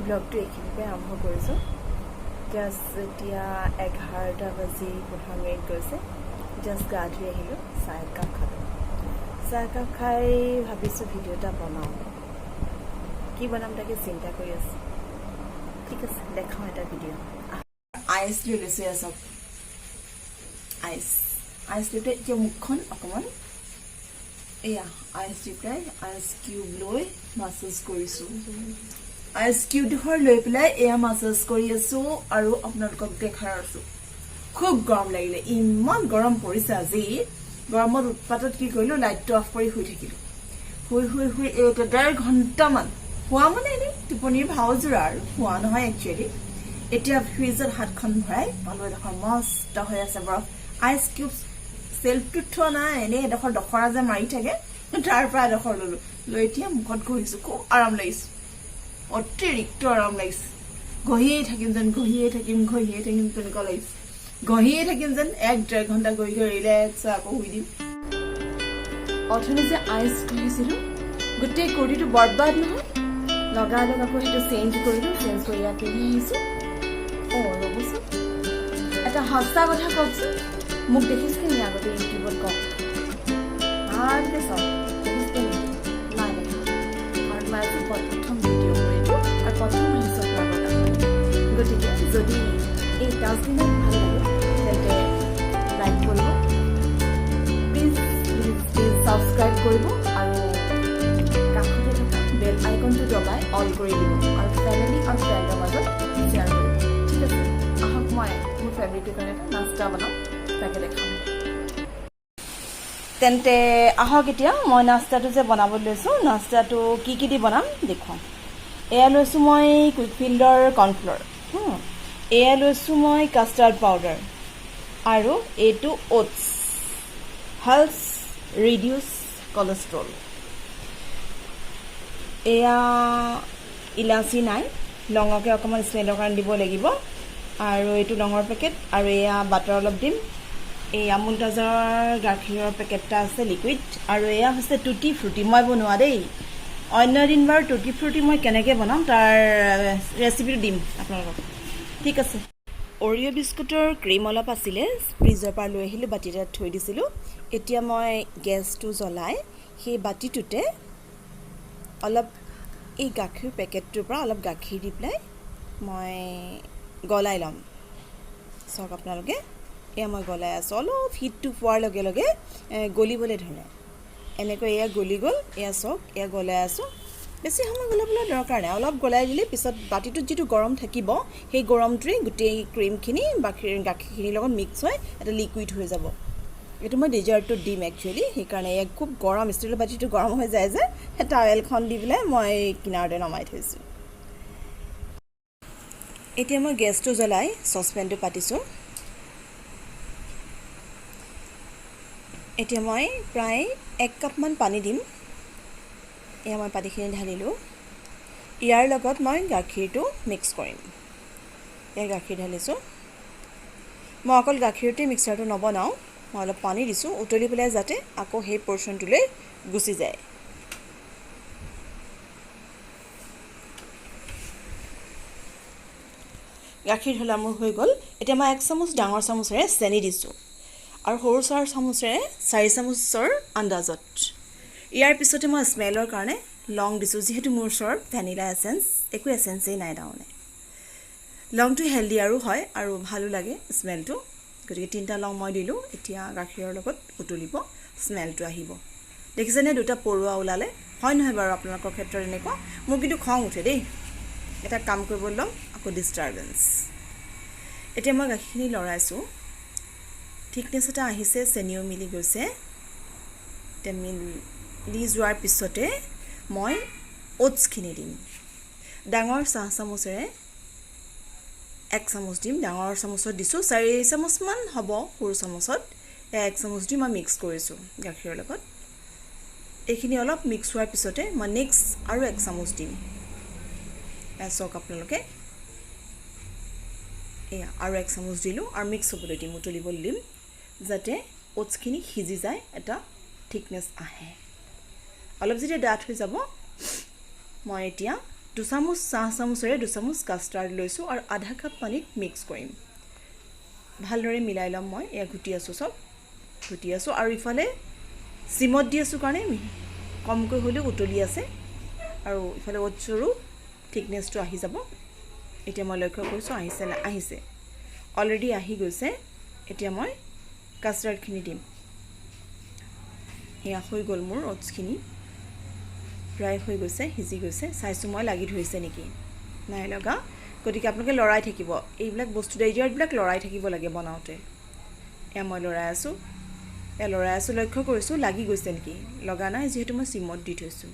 ব্লগটো এইখিনিতে আৰম্ভ কৰিছোঁ জাষ্ট এতিয়া 11টা বাজি 15 মিনিট গৈছে জাষ্ট গা ধুই আহিলোঁ চাহ একাপ খালোঁ চাহ একাপ খাই ভাবিছোঁ ভিডিঅ' এটা বনাওঁ কি বনাম তাকে চিন্তা কৰি আছোঁ ঠিক আছে দেখাওঁ এটা ভিডিঅ' আইচ লৈ লৈছোঁ এয়া চব আইচ লৈ এতিয়া মুখখন অকণমান এয়া আইচ দি পেলাই আইচ কিউব লৈ মাছাজ কৰিছোঁ আইচ কিউবডোখৰ লৈ পেলাই এয়া মাছাজ কৰি আছোঁ আৰু আপোনালোকক দেখাই আছোঁ খুব গৰম লাগিলে ইমান গৰম পৰিছে আজি গৰমত উৎপাতত কি কৰিলোঁ লাইটটো অফ কৰি শুই থাকিলোঁ শুই এই 1.5 ঘণ্টামান শুৱা মানে এনেই টোপনিৰ ভাওজোৰা আৰু শুৱা নহয় একচুৱেলি এতিয়া ফ্ৰিজত হাতখন ভৰাই পালোঁ এডোখৰ মস্ত হৈ আছে বৰফ আইচ কিউব চেল্ফটোত থোৱা নাই এনেই এডোখৰ দখৰা যে মাৰি থাকে তাৰ পৰা এডোখৰ ল'লোঁ লৈ এতিয়া মুখত ঘঁহিছোঁ খুব আৰাম লাগিছে অতিৰিক্ত আৰাম লাগিছে ঘঁহিয়ে থাকিম যেন তেনেকুৱা লাগিছে ঘঁহিয়ে থাকিম যেন 1.5 ঘণ্টা গৈ ৰিলেক্স আকৌ শুই দিম অথনি যে আইচ ঘঁহিছিলোঁ গোটেই কুৰ্তিটো বৰবাদ নহয় লগাই আকৌ সেইটো চেঞ্জ কৰিলোঁ চেঞ্জ কৰি ইয়াত পিন্ধি আহিছোঁ ৰ'বচোন এটা সঁচা কথা কওকচোন মোক দেখিছিলে নি আগতে ইউটিউবত কওক ভালকৈ চাওক দেখিছিলে নি নাই দেখা আৰু মই আজি প্ৰথম ভিডিঅ' কৰিলোঁ আৰু প্ৰথম আহিছোঁ আপোনালোকৰ কাৰণে গতিকে যদি এই 10 দিনত ভাল লাগে তেন্তে লাইক কৰিব প্লিজ ছাবস্ক্ৰাইব কৰিব আৰু কাষতে থকা বেল আইকনটো দবাই অল কৰি দিব আৰু ফেমিলি আৰু ফ্ৰেণ্ডৰ মাজত শ্বেয়াৰ কৰিব ঠিক আছে আহক মই মোৰ ফেমিলিটোৰ কাৰণে এটা নাস্তা বনাম তাকে দেখাম তেন্তে আহক এতিয়া মই নাস্তাটো যে বনাবলৈ লৈছোঁ নাস্তাটো কি দি বনাম দেখুৱাম এয়া লৈছোঁ মই কুইকফিল্ডৰ কৰ্ণফ্ল'ৰ এয়া লৈছোঁ মই কাষ্টাৰ্ড পাউডাৰ আৰু এইটো অ'টছ হেল্থ ৰিডিউচ কলেষ্ট্ৰল এয়া ইলাচি নাই লঙকে অকণমান স্মেলৰ কাৰণে দিব লাগিব আৰু এইটো লঙৰ পেকেট আৰু এয়া বাটাৰ অলপ দিম এই আমুল তাজাৰ গাখীৰৰ পেকেট এটা আছে লিকুইড আৰু এয়া হৈছে টুটি ফ্ৰুটি মই বনোৱা দেই অন্য দিন বাৰু টুটি ফ্ৰুটি মই কেনেকৈ বনাম তাৰ ৰেচিপিটো দিম আপোনালোকক ঠিক আছে অৰিঅ' বিস্কুটৰ ক্ৰীম অলপ আছিলে ফ্ৰিজৰ পৰা লৈ আহিলোঁ বাতি এটাত থৈ দিছিলোঁ এতিয়া মই গেছটো জ্বলাই সেই বাতিটোতে অলপ এই গাখীৰ পেকেটটোৰ পৰা অলপ গাখীৰ দি পেলাই মই গলাই ল'ম চাওক আপোনালোকে এয়া মই গলাই আছোঁ অলপ হিটটো পোৱাৰ লগে লগে গলিবলৈ ধৰে এনেকৈ এয়া গলি গ'ল এয়া চাওক এয়া গলাই আছোঁ বেছি সময় গলাবলৈ দৰকাৰ নাই অলপ গলাই দিলে পিছত বাতিটোত যিটো গৰম থাকিব সেই গৰমটোৱে গোটেই ক্ৰীমখিনি গাখীৰখিনিৰ লগত মিক্স হৈ এটা লিকুইড হৈ যাব এইটো মই ডেজাৰ্টটোত দিম একচুৱেলি সেইকাৰণে এয়া খুব গৰম ষ্টীলৰ বাতিটো গৰম হৈ যায় যে সেই টাৱেলখন দি পেলাই মই কিনাৰতে নমাই থৈছোঁ এতিয়া মই গেছটো জ্বলাই চচপেনটো পাতিছোঁ এতিয়া মই প্ৰায় 1 কাপমান পানী দিম এয়া মই পানীখিনি ঢালিলোঁ ইয়াৰ লগত মই গাখীৰটো মিক্স কৰিম এয়া গাখীৰ ঢালিছোঁ মই অকল গাখীৰতে মিক্সাৰটো নবনাওঁ মই অলপ পানী দিছোঁ উতলি পেলাই যাতে আকৌ সেই পৰ্চনটোলৈ গুচি যায় গাখীৰ ঢলা মোৰ হৈ গ'ল এতিয়া মই 1 চামুচ ডাঙৰ চামুচেৰে চেনি দিছোঁ আৰু সৰু চামুচেৰে 4 চামুচৰ আন্দাজত ইয়াৰ পিছতে মই স্মেলৰ কাৰণে লং দিছোঁ যিহেতু মোৰ ওচৰত ভেনিলা এচেঞ্চ একো এচেঞ্চেই নাই তাৰমানে লংটো হেল্ডি আৰু হয় আৰু ভালো লাগে স্মেলটো গতিকে 3টা লং মই দিলোঁ এতিয়া গাখীৰৰ লগত উতলিব স্মেলটো আহিব দেখিছেনে দুটা পৰুৱা ওলালে হয় নহয় বাৰু আপোনালোকৰ ক্ষেত্ৰত এনেকুৱা মোৰ কিন্তু খং উঠে দেই এটা কাম কৰিবলৈ ল'ম আকৌ ডিষ্টাৰ্বেঞ্চ এতিয়া মই গাখীৰখিনি লৰাইছোঁ থিকনেছ এটা আহিছে চেনিও মিলি গৈছে এতিয়া মিলি যোৱাৰ পিছতে মই অ'টছখিনি দিম ডাঙৰ চাহ চামুচেৰে 1 চামুচ দিম ডাঙৰ চামুচত দিছোঁ 4 চামুচমান হ'ব সৰু চামুচত 1 চামুচ দি মই মিক্স কৰিছোঁ গাখীৰৰ লগত এইখিনি অলপ মিক্স হোৱাৰ পিছতে মই নেক্সট আৰু 1 চামুচ দিম চাওক আপোনালোকে এয়া আৰু 1 চামুচ দিলোঁ আৰু মিক্স হ'বলৈ দিম উতলিবলৈ দিম যাতে অ'টছখিনি সিজি যায় এটা থিকনেছ আহে অলপ যেতিয়া ডাঠ হৈ যাব মই এতিয়া 2 চামুচ চাহ চামুচেৰে 2 চামুচ কাষ্টাৰ্ড লৈছোঁ আৰু আধা কাপ পানীত মিক্স কৰিম ভালদৰে মিলাই ল'ম মই এয়া ঘুটি আছোঁ চব ঘুটি আছোঁ আৰু ইফালে সিমত দি আছোঁ কাৰণে কমকৈ হ'লেও উতলি আছে আৰু ইফালে ওটছৰো থিকনেছটো আহি যাব এতিয়া মই লক্ষ্য কৰিছোঁ আহিছে অলৰেডি আহি গৈছে এতিয়া মই কাষ্টাৰ্ডখিনি দিম এয়া হৈ গ'ল মোৰ ওটছখিনি প্ৰায় হৈ গৈছে সিজি গৈছে চাইছোঁ মই লাগি ধৰিছে নেকি নাই লগা গতিকে আপোনালোকে লৰাই থাকিব এইবিলাক বস্তু ডেজাৰ্টবিলাক লৰাই থাকিব লাগে বনাওঁতে এয়া মই লৰাই আছোঁ লক্ষ্য কৰিছোঁ লাগি গৈছে নেকি লগা নাই যিহেতু মই চিমত দি থৈছোঁ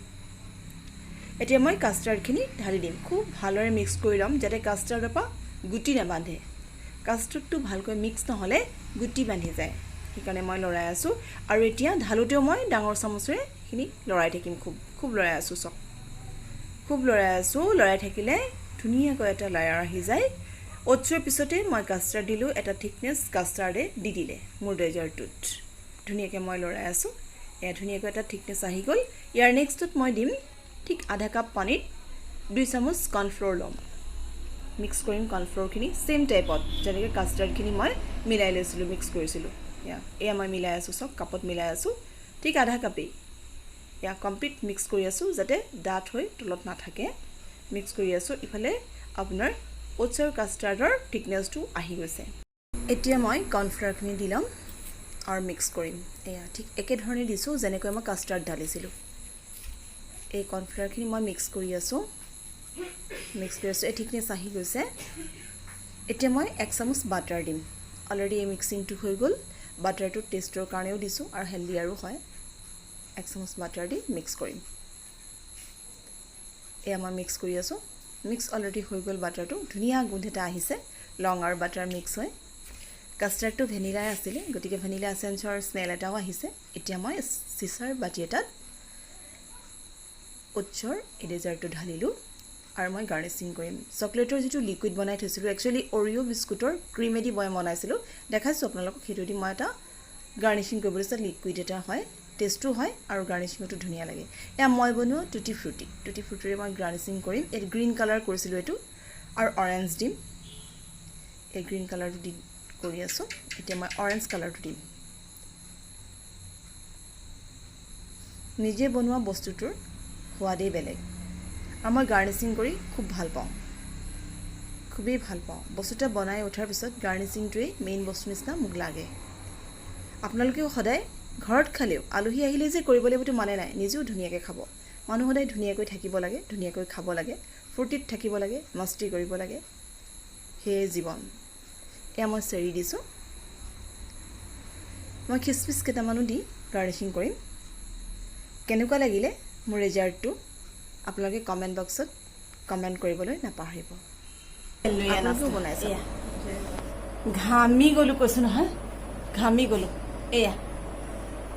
এতিয়া মই কাষ্টাৰ্ডখিনি ঢালি দিম খুব ভালদৰে মিক্স কৰি ল'ম যাতে কাষ্টাৰ্ডৰ পৰা গুটি নাবান্ধে কাষ্টাৰ্ডটো ভালকৈ মিক্স নহ'লে গুটি বান্ধি যায় সেইকাৰণে মই লৰাই আছোঁ আৰু এতিয়া ঢালোতেও মই ডাঙৰ চামুচেৰে এইখিনি লৰাই থাকিম খুব লৰাই আছোঁ চব খুব লৰাই আছোঁ লৰাই থাকিলে ধুনীয়াকৈ এটা লেয়াৰ আহি যায় ওটছৰ পিছতে মই কাষ্টাৰ্ড দিলোঁ এটা থিকনেছ কাষ্টাৰ্ডে দি দিলে মোৰ ডেজাৰ্টটোত ধুনীয়াকৈ মই লৰাই আছোঁ এয়া ধুনীয়াকৈ এটা থিকনেছ আহি গ'ল ইয়াৰ নেক্সটত মই দিম ঠিক আধা কাপ পানীত 2 চামুচ কৰ্ণফ্ল'ৰ ল'ম মিক্স কৰিম কৰ্ণফ্ল'ৰখিনি সেম টাইপত যেনেকৈ কাষ্টাৰ্ডখিনি মই মিলাই লৈছিলোঁ মিক্স কৰিছিলোঁ এয়া মই মিলাই আছোঁ চব কাপত মিলাই আছোঁ ঠিক আধা কাপেই এয়া কমপ্লিট মিক্স কৰি আছোঁ যাতে ডাঠ হৈ তলত নাথাকে মিক্স কৰি আছোঁ ইফালে আপোনাৰ ওটছ আৰু কাষ্টাৰ্ডৰ থিকনেছটো আহি গৈছে এতিয়া মই কৰ্ণফ্ল'ৰখিনি দি ল'ম আৰু মিক্স কৰিম এয়া ঠিক একেধৰণে দিছোঁ যেনেকৈ মই কাষ্টাৰ্ড ঢালিছিলোঁ এই কৰ্ণফ্ল'ৰখিনি মই মিক্স কৰি আছোঁ এই থিকনেছ আহি গৈছে এতিয়া মই 1 চামুচ বাটাৰ দিম অলৰেডি এই মিক্সিংটো হৈ গ'ল বাটাৰটো টেষ্টৰ কাৰণেও দিছোঁ আৰু হেল্ডি আৰু হয় 1 চামুচ বাটাৰ দি মিক্স কৰিম এয়া মই মিক্স কৰি আছোঁ মিক্স অলৰেডি হৈ গ'ল বাটাৰটো ধুনীয়া গোন্ধ এটা আহিছে লং আৰু বাটাৰ মিক্স হয় কাষ্টাৰ্ডটো ভেনিলাই আছিলে গতিকে ভেনিলা এছেঞ্চৰ স্মেল এটাও আহিছে এতিয়া মই চিচাৰ বাটি এটাত ওটছৰ এই ডেজাৰ্টটো ঢালিলোঁ আৰু মই গাৰ্নিচিং কৰিম চকলেটৰ যিটো লিকুইড বনাই থৈছিলোঁ একচুৱেলি অৰিঅ' বিস্কুটৰ ক্ৰীমেদি বনাইছিলোঁ দেখাইছোঁ আপোনালোকক সেইটো দি মই এটা গাৰ্নিচিং কৰিব লৈছোঁ লিকুইড এটা হয় টেষ্টো হয় আৰু গাৰ্নিচিংটো ধুনীয়া লাগে এয়া মই বনোৱা টুটি ফ্ৰুটিৰে মই গাৰ্নিচিং কৰিম এই গ্ৰীণ কালাৰ কৰিছিলোঁ এইটো আৰু অৰেঞ্জ দিম এই গ্ৰীণ কালাৰটো দি কৰি আছোঁ এতিয়া মই অৰেঞ্জ কালাৰটো দিম নিজে বনোৱা বস্তুটোৰ সোৱাদেই বেলেগ আৰু মই গাৰ্নিচিং কৰি খুব ভাল পাওঁ খুবেই ভাল পাওঁ বস্তুটা বনাই উঠাৰ পিছত গাৰ্নিচিংটোৱেই মেইন বস্তু নিচিনা মোক লাগে আপোনালোকেও সদায় ঘৰত খালেও আলহী আহিলে যে কৰিব লাগিবতো মানে নাই নিজেও ধুনীয়াকৈ খাব মানুহ সদায় ধুনীয়াকৈ থাকিব লাগে ধুনীয়াকৈ খাব লাগে ফূৰ্তিত থাকিব লাগে মস্তি কৰিব লাগে সেয়ে জীৱন এয়া মই চেৰি দিছোঁ মই খিচমিচ কেইটামানো দি গাৰ্নিচিং কৰিম কেনেকুৱা লাগিলে মোৰ ৰেজাল্টটো আপোনালোকে কমেণ্ট বক্সত কমেণ্ট কৰিবলৈ নাপাহৰিব আপোনালোকেও বনাইছে ঘামি গ'লোঁ কৈছোঁ নহয় ঘামি গ'লোঁ এয়া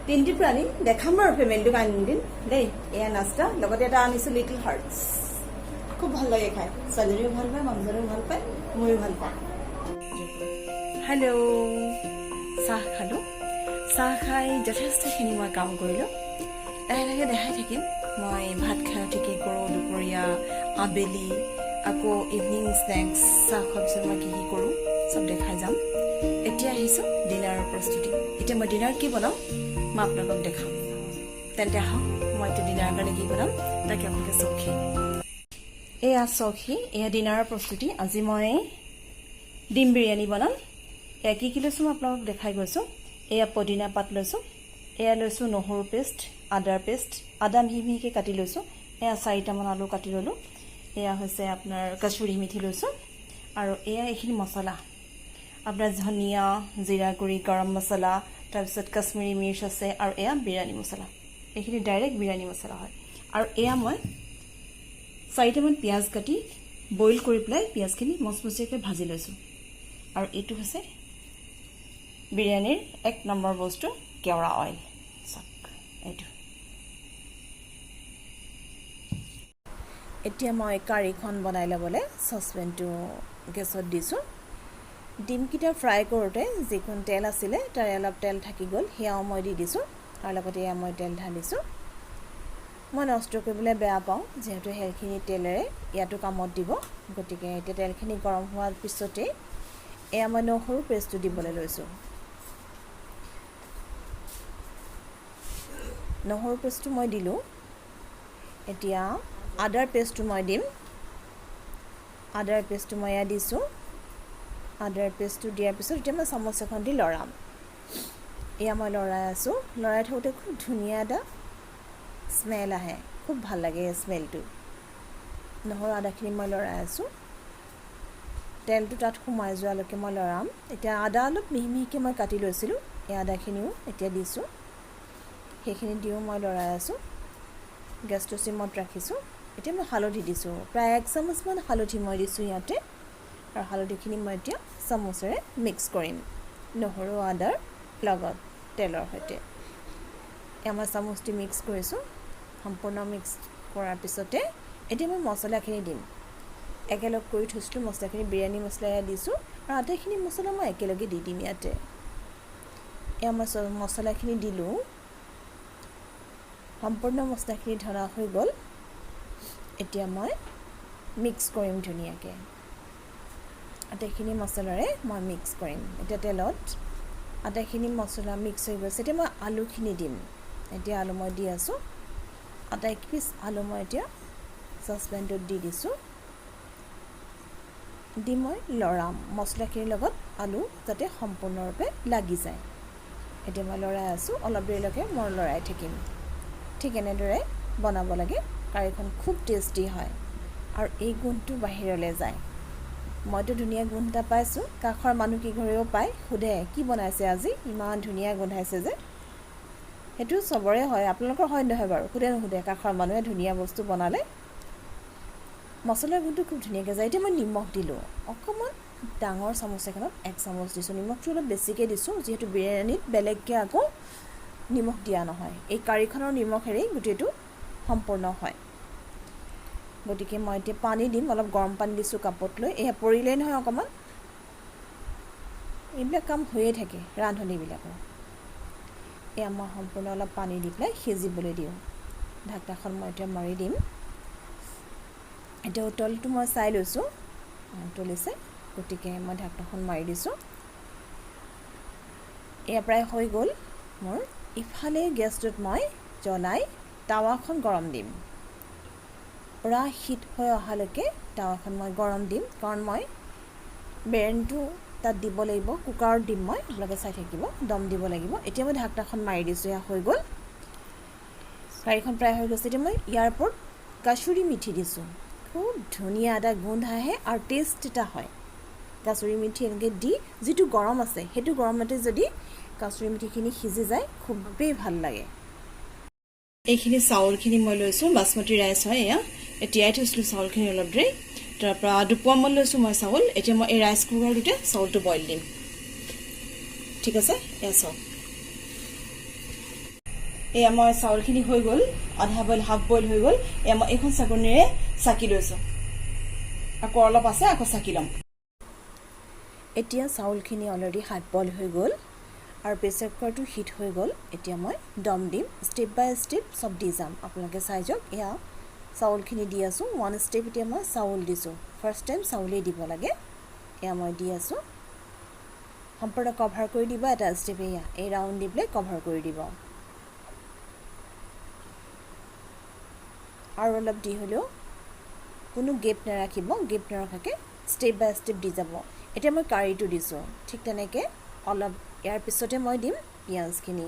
তিনিটি প্ৰাণী দেখাম আৰু পেমেণ্টটো আনি দিম দেই এয়া নাস্তা লগতে এটা আনিছোঁ লিটিল হাৰ্টছ খুব ভাল লাগে খাই ছোৱালীজনীও ভাল পায় মানুহজনেও ভাল পায় ময়ো ভাল পাওঁ হেল্ল' চাহ খালোঁ চাহ খাই যথেষ্টখিনি মই কাম কৰিলোঁ লাহে লাহে দেখাই থাকিম মই ভাত খাই উঠি কি কৰোঁ দুপৰীয়া আবেলি আকৌ ইভিনিং স্নেক্স চাহ খোৱাৰ পিছত মই কি কৰোঁ চব দেখাই যাম এতিয়া আহিছোঁ ডিনাৰৰ প্ৰস্তুতি এতিয়া মই ডিনাৰ কি বনাম মই আপোনালোকক দেখাম তেন্তে আহক মই এতিয়া ডিনাৰৰ কাৰণে কি বনাম তাকে আপোনালোকে চখি এয়া চখি এয়া ডিনাৰৰ প্ৰস্তুতি আজি মই ডিম বিৰিয়ানী বনাম এয়া কি লৈছোঁ মই আপোনালোকক দেখাই গৈছোঁ এয়া পদিনা পাত লৈছোঁ এয়া লৈছোঁ নহৰু পেষ্ট আদাৰ পেষ্ট আদা মিহি মিহিকৈ কাটি লৈছোঁ এয়া 4টামান আলু কাটি ল'লোঁ এয়া হৈছে আপোনাৰ কচুৰি মেথি লৈছোঁ আৰু এয়া এইখিনি মছলা আপোনাৰ ধনিয়া জিৰা গুড়ি গৰম মছলা তাৰপিছত কাশ্মীৰী মিৰ্চ আছে আৰু এয়া বিৰিয়ানী মছলা এইখিনি ডাইৰেক্ট বিৰিয়ানী মছলা হয় আৰু এয়া মই 4টামান পিঁয়াজ কাটি বইল কৰি পেলাই পিঁয়াজখিনি মচমচীয়াকৈ ভাজি লৈছোঁ আৰু এইটো হৈছে বিৰিয়ানীৰ 1 নম্বৰ বস্তু কেওড়া অইল চাক এইটো এতিয়া মই কাৰীখন বনাই ল'বলৈ চচপেনটো গেছত দিছোঁ ডিমকেইটা ফ্ৰাই কৰোঁতে যিখন তেল আছিলে তাৰে অলপ তেল থাকি গ'ল সেয়াও মই দি দিছোঁ আৰু লগতে এয়া মই তেল ঢালিছোঁ মই নষ্ট কৰিবলৈ বেয়া পাওঁ যেহেতু সেইখিনি তেলেৰে ইয়াতো কামত দিব গতিকে এতিয়া তেলখিনি গৰম হোৱাৰ পিছতে এয়া মই নহৰু পেষ্টটো দিবলৈ লৈছোঁ নহৰু পেষ্টটো মই দিলোঁ এতিয়া আদাৰ পেষ্টটো মই দিম আদাৰ পেষ্টটো মই এয়া দিছোঁ আদাৰ পেষ্টটো দিয়াৰ পিছত এতিয়া মই চামুচ এখন দি লৰাম এয়া মই লৰাই আছোঁ লৰাই থাকোঁতে খুব ধুনীয়া এটা স্মেল আহে খুব ভাল লাগে এই স্মেলটো নহৰু আদাখিনি মই লৰাই আছোঁ তেলটো তাত সোমাই যোৱালৈকে মই লৰাম এতিয়া আদা অলপ মিহি মিহিকৈ মই কাটি লৈছিলোঁ এই আদাখিনিও এতিয়া দিছোঁ সেইখিনি দিও মই লৰাই আছোঁ গেছটো চিমত ৰাখিছোঁ এতিয়া মই হালধি দিছোঁ প্ৰায় 1 চামুচমান হালধি মই দিছোঁ ইয়াতে আৰু হালধিখিনি মই এতিয়া চামুচেৰে মিক্স কৰিম নহৰু আদাৰ লগত তেলৰ সৈতে মই চামুচটি মিক্স কৰিছোঁ সম্পূৰ্ণ মিক্স কৰাৰ পিছতে এতিয়া মই মছলাখিনি দিম একেলগ কৰি থৈছিলোঁ মছলাখিনি বিৰিয়ানী মছলা দিছোঁ আৰু আটাইখিনি মছলা মই একেলগে দি দিম ইয়াতে মই মছলাখিনি দিলোঁ সম্পূৰ্ণ মছলাখিনি ধৰা হৈ গ'ল এতিয়া মই মিক্স কৰিম ধুনীয়াকৈ আটাইখিনি মছলাৰে মই মিক্স কৰিম এতিয়া তেলত আটাইখিনি মছলা মিক্স হৈ গৈছে এতিয়া মই আলুখিনি দিম এতিয়া আলু মই দি আছোঁ আটা 1 পিচ আলু মই এতিয়া চচপেনটোত দি দিছোঁ দি মই লৰাম মছলাখিনিৰ লগত আলু যাতে সম্পূৰ্ণৰূপে লাগি যায় এতিয়া মই লৰাই আছোঁ অলপ দেৰিলৈকে মই লৰাই থাকিম ঠিক এনেদৰে বনাব লাগে কাৰীখন খুব টেষ্টি হয় আৰু এই গুণটো বাহিৰলৈ যায় মইতো ধুনীয়া গুণ এটা পাইছোঁ কাষৰ মানুহ কি ঘৰেও পায় সোধে কি বনাইছে আজি ইমান ধুনীয়া গোন্ধাইছে যে সেইটো চবৰে হয় আপোনালোকৰ হয় নহয় বাৰু সোধে কাষৰ মানুহে ধুনীয়া বস্তু বনালে মছলাৰ গুণটো খুব ধুনীয়াকৈ যায় এতিয়া মই নিমখ দিলোঁ অকণমান ডাঙৰ চামুচ এখনত 1 চামুচ দিছোঁ নিমখটো অলপ বেছিকৈ দিছোঁ যিহেতু বিৰিয়ানীত বেলেগকৈ আকৌ নিমখ দিয়া নহয় এই কাৰীখনৰ নিমখেৰেই গোটেইটো সম্পূৰ্ণ হয় গতিকে মই এতিয়া পানী দিম অলপ গৰম পানী দিছোঁ কাপত লৈ এয়া পৰিলেই নহয় অকণমান এইবিলাক কাম হৈয়ে থাকে ৰান্ধনীবিলাকৰ এয়া মই সম্পূৰ্ণ অলপ পানী দি পেলাই সিজিবলৈ দিওঁ ঢাকনাখন মই এতিয়া মাৰি দিম এতিয়া উতলটো মই চাই লৈছোঁ উতলিছে গতিকে মই ঢাকনাখন মাৰি দিছোঁ এয়া প্ৰায় হৈ গ'ল মোৰ ইফালে গেছটোত মই জ্বলাই টাৱাখন গৰম দিম পুৰা হিট হৈ অহালৈকে টাৱাখন মই গৰম দিম কাৰণ মই বেৰেনটো তাত দিব লাগিব কুকাৰত দিম মই আপোনালোকে চাই থাকিব দম দিব লাগিব এতিয়া মই ঢাকনাখন মাৰি দিছোঁ এয়া হৈ গ'ল কাৰীখন প্ৰায় হৈ গৈছে এতিয়া মই ইয়াৰ ওপৰত কাচুৰি মিঠি দিছোঁ খুব ধুনীয়া এটা গোন্ধ আহে আৰু টেষ্ট এটা হয় কাচুৰি মিঠি এনেকৈ দি যিটো গৰম আছে সেইটো গৰমতে যদি কাচুৰি মিঠিখিনি সিজি যায় খুবেই ভাল লাগে এইখিনি চাউলখিনি মই লৈছোঁ বাসমতি ৰাইচ হয় এয়া তিয়াই থৈছিলোঁ চাউলখিনি অলপ দেৰি তাৰপৰা দুপোৱামান লৈছোঁ মই চাউল এতিয়া মই এই ৰাইচ কুকাৰটোতে চাউলটো বইল দিম ঠিক আছে এয়া চাউল এয়া মই চাউলখিনি হৈ গ'ল আধা বইল হাফ বইল হৈ গ'ল এয়া মই এইখন চাকনিৰে চাকি লৈছোঁ আকৌ অলপ আছে আকৌ চাকি ল'ম এতিয়া চাউলখিনি অলৰেডি হাফ বইল হৈ গ'ল আৰু প্ৰেছাৰ কুকাৰটো হিট হৈ গ'ল এতিয়া মই দম দিম ষ্টেপ বাই ষ্টেপ চব দি যাম আপোনালোকে চাই যাওক এয়া চাউলখিনি দি আছোঁ 1 ষ্টেপ এতিয়া মই চাউল দিছোঁ ফাৰ্ষ্ট টাইম চাউলেই দিব লাগে এয়া মই দি আছোঁ সম্পূৰ্ণ কভাৰ কৰি দিব এটা ষ্টেপ এয়া এই ৰাউণ্ড দি পেলাই কভাৰ কৰি দিব আৰু অলপ দি হ'লেও কোনো গেপ নাৰাখিব গেপ নৰখাকৈ ষ্টেপ বাই ষ্টেপ দি যাব এতিয়া মই কাৰীটো দিছোঁ ঠিক তেনেকৈ অলপ ইয়াৰ পিছতে মই দিম পিঁয়াজখিনি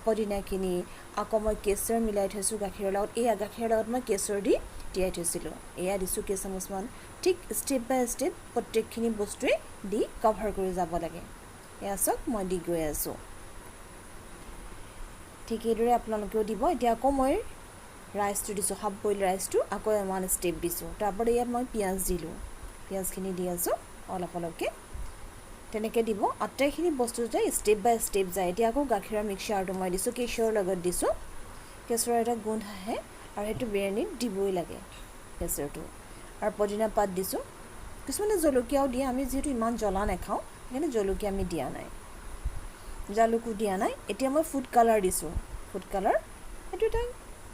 পদিনাখিনি আকৌ মই কেশৰ মিলাই থৈছোঁ গাখীৰৰ লগত এয়া গাখীৰৰ লগত মই কেশৰ দি তিয়াই থৈছিলোঁ এয়া দিছোঁ কেইচামুচমান ঠিক ষ্টেপ বাই ষ্টেপ প্ৰত্যেকখিনি বস্তুৱে দি কভাৰ কৰি যাব লাগে এয়া চাওক মই দি গৈ আছোঁ ঠিক এইদৰে আপোনালোকেও দিব এতিয়া আকৌ মই ৰাইচটো দিছোঁ হাফ বইল ৰাইচটো আকৌ 1 ষ্টেপ দিছোঁ তাৰপৰা ইয়াত মই পিঁয়াজ দিলোঁ পিঁয়াজখিনি দি আছোঁ অলপ অলপকৈ তেনেকৈ দিব আটাইখিনি বস্তু যায় ষ্টেপ বাই ষ্টেপ যায় এতিয়া আকৌ গাখীৰৰ মিক্সাৰটো মই দিছোঁ কেশৰৰ লগত দিছোঁ কেশৰৰ এটা গোন্ধ আহে আৰু সেইটো বিৰিয়ানীত দিবই লাগে কেশৰটো আৰু পদিনা পাত দিছোঁ কিছুমানে জলকীয়াও দিয়ে আমি যিহেতু ইমান জ্বলা নাখাওঁ সেইকাৰণে জলকীয়া আমি দিয়া নাই জালুকো দিয়া নাই এতিয়া মই ফুড কালাৰ দিছোঁ ফুড কালাৰ এইটো এটা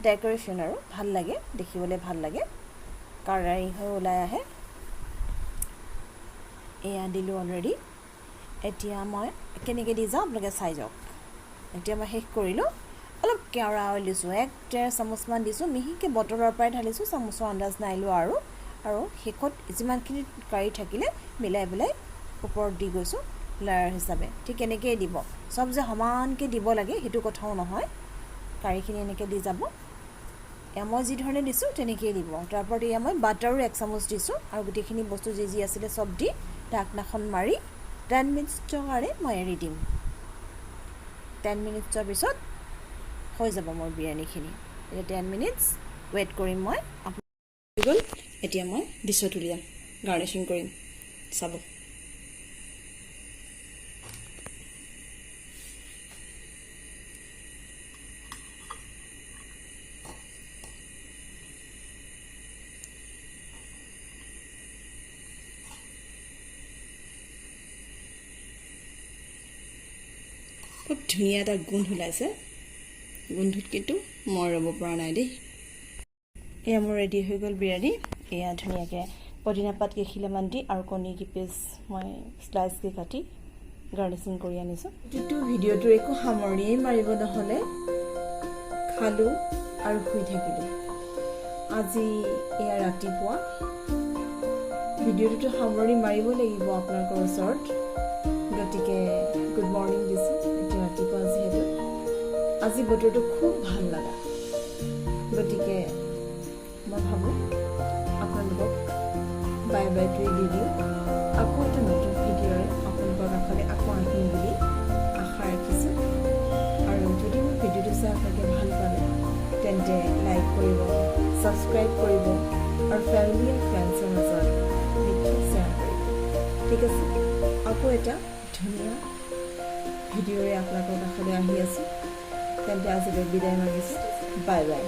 ডেকোৰেশ্যন আৰু ভাল লাগে, দেখিবলৈ ভাল লাগে, কালাৰিং হৈ ওলাই আহে। এয়া দিলোঁ অলৰেডি। এতিয়া মই কেনেকৈ দি যাওঁ আপোনালোকে চাই যাওক। এতিয়া মই শেষ কৰিলোঁ। অলপ কেওৰা অইল দিছোঁ, 1-1.5 চামুচমান দিছোঁ, মিহিকৈ বটলৰ পৰাই ঢালিছোঁ, চামুচৰ আন্দাজ নাই লোৱা আৰু শেষত যিমানখিনি কাঢ়ি থাকিলে মিলাই পেলাই ওপৰত দি গৈছোঁ লেয়াৰ হিচাপে। ঠিক এনেকৈয়ে দিব, চব যে সমানকৈ দিব লাগে সেইটো কথাও নহয়, কাঢ়িখিনি এনেকৈ দি যাব। এয়া মই যি ধৰণে দিছোঁ তেনেকৈয়ে দিব। তাৰপৰা এয়া মই বাটাৰো 1 চামুচ দিছোঁ আৰু গোটেইখিনি বস্তু যি আছিলে চব দি ঢাকনাখন মাৰি 10 মিনিটছৰ কাৰণে মই এৰি দিম। 10 মিনিটছৰ পিছত হৈ যাব মোৰ বিৰিয়ানীখিনি। এতিয়া 10 মিনিটছ ৱেইট কৰিম মই। হৈ গ'ল। এতিয়া মই ডিছত উলিয়াম, গাৰ্নিচিং কৰিম, চাব। খুব ধুনীয়া এটা গোন্ধ ওলাইছে, গোন্ধত কিন্তু মই ৰ'ব পৰা নাই দেই। এয়া মোৰ ৰেডি হৈ গ'ল বিৰিয়ানী। এয়া ধুনীয়াকৈ পদিনা পাত কেইখিলামান দি আৰু কণী কেইপিচ মই স্লাইচকৈ কাটি গাৰ্নিচিং কৰি আনিছোঁ। যিটো ভিডিঅ'টোৰ একো সামৰণিয়েই মাৰিব নহ'লে, খালোঁ আৰু শুই থাকিলোঁ। আজি এয়া ৰাতিপুৱা ভিডিঅ'টোতো সামৰণি মাৰিব লাগিব আপোনালোকৰ ওচৰত, গতিকে গুড মৰ্ণিং দিছোঁ। এতিয়া ৰাতিপুৱা যিহেতু আজি বতৰটো খুব ভাল লগা, গতিকে মই ভাবোঁ আপোনালোকক বাই বাইটোৱে দি দিওঁ। আকৌ এটা নতুন ভিডিঅ'ৰে আপোনালোকৰ কাষলৈ আকৌ আহিম বুলি আশা ৰাখিছোঁ। আৰু যদি মোৰ ভিডিঅ'টো চাই আপোনালোকে ভাল পালে তেন্তে লাইক কৰিব, ছাবস্ক্ৰাইব কৰিব আৰু ফেমিলি আৰু ফ্ৰেণ্ডছৰ মাজত নিশ্চয় শ্বেয়াৰ কৰিব। ঠিক আছে, আকৌ এটা ধুনীয়া ভিডিঅ'ৰে আপোনালোকৰ কাষলৈ আহি আছোঁ। তেন্তে আজিলৈ বিদায় মাগিছোঁ। Bye bye.